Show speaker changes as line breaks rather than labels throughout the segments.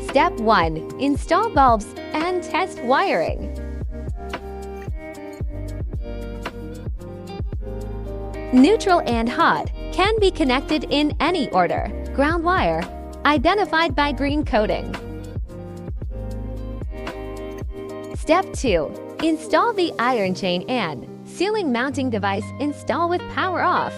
Step 1. Install bulbs and test wiring. Neutral and hot can be connected in any order. Ground wire, identified by green coating. Step 2. Install the iron chain and ceiling mounting device. Install with power off.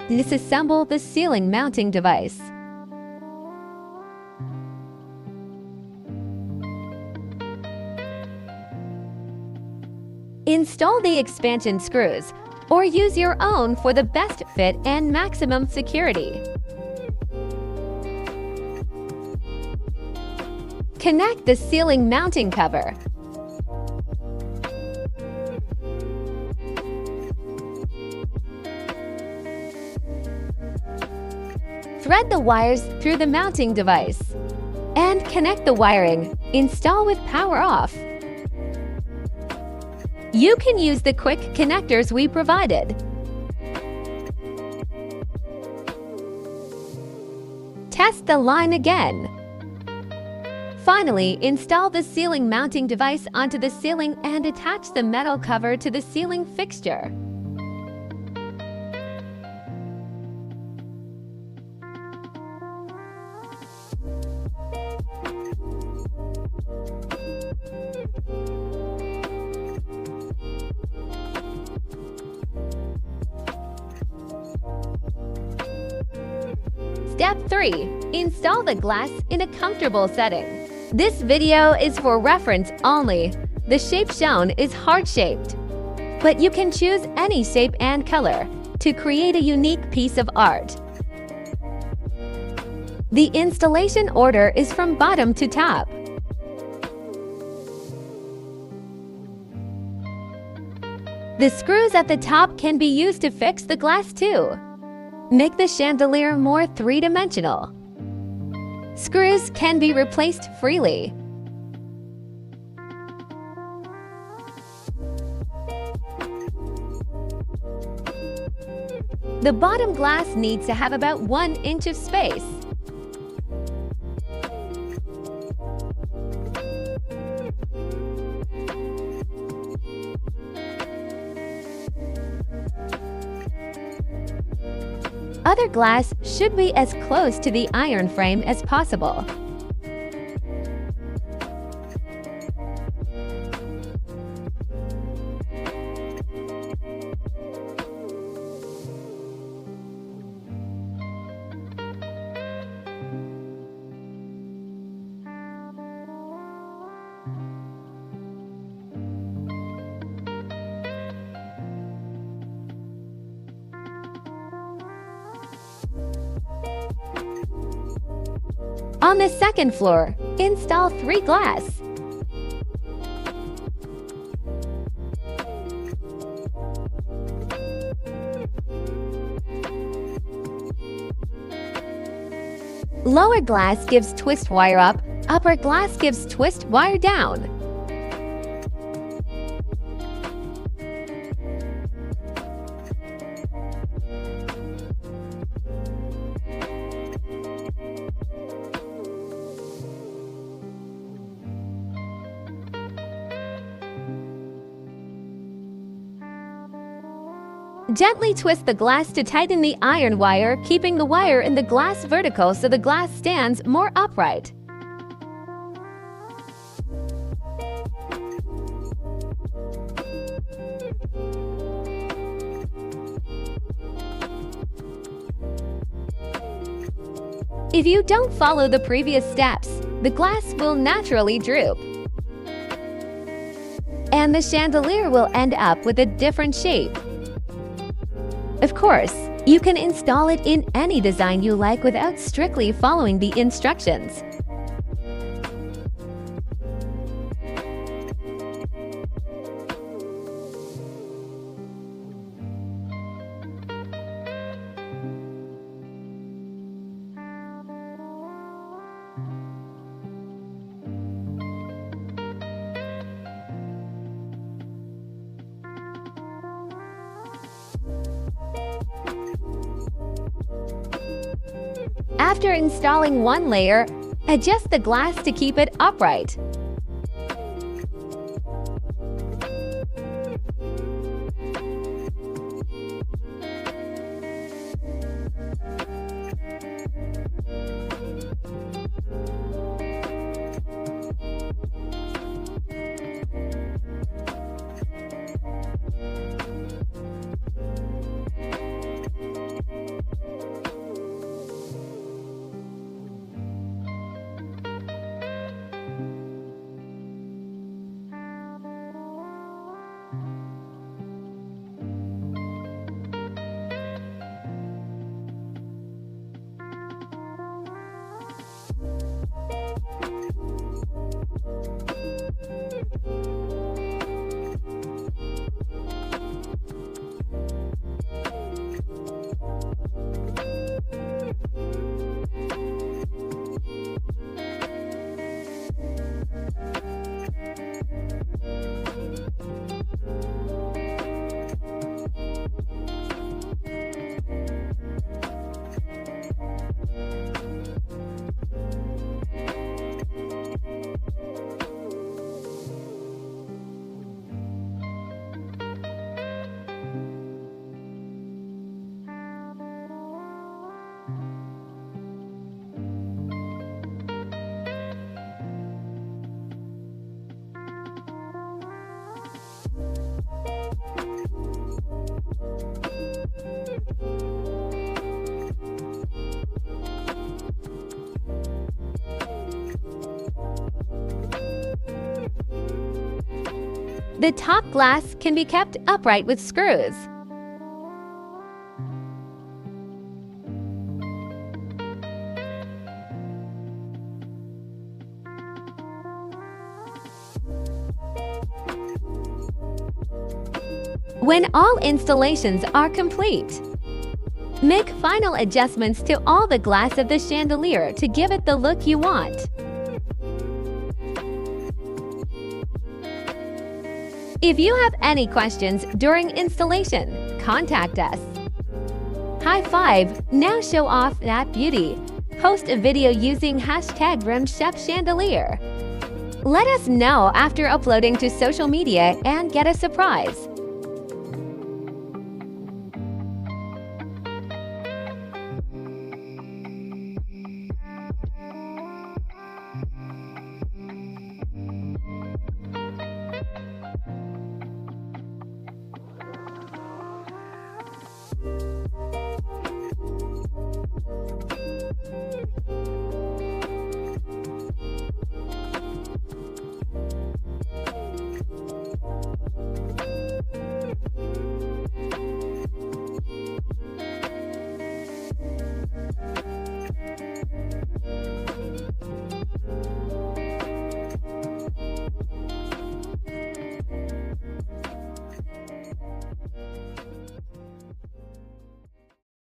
Disassemble the ceiling mounting device. Install the expansion screws, or use your own for the best fit and maximum security. Connect the ceiling mounting cover. Thread the wires through the mounting device and connect the wiring. Install with power off. You can use the quick connectors we provided. Test the line again. Finally, install the ceiling mounting device onto the ceiling and attach the metal cover to the ceiling fixture. Step 3. Install the glass in a comfortable setting. This video is for reference only. The shape shown is heart-shaped, but you can choose any shape and color to create a unique piece of art. The installation order is from bottom to top. The screws at the top can be used to fix the glass too. Make the chandelier more three-dimensional. Screws can be replaced freely. The bottom glass needs to have about 1 inch of space. Other glass should be as close to the iron frame as possible. On the second floor, install 3 glass. Lower glass gives twist wire up, upper glass gives twist wire down. Gently twist the glass to tighten the iron wire, keeping the wire in the glass vertical so the glass stands more upright. If you don't follow the previous steps, the glass will naturally droop, and the chandelier will end up with a different shape. Of course, you can install it in any design you like without strictly following the instructions. After installing one layer, adjust the glass to keep it upright. The top glass can be kept upright with screws. When all installations are complete, make final adjustments to all the glass of the chandelier to give it the look you want. If you have any questions during installation, contact us. High five! Now show off that beauty. Post a video using #Remshep Chandelier. Let us know after uploading to social media and get a surprise.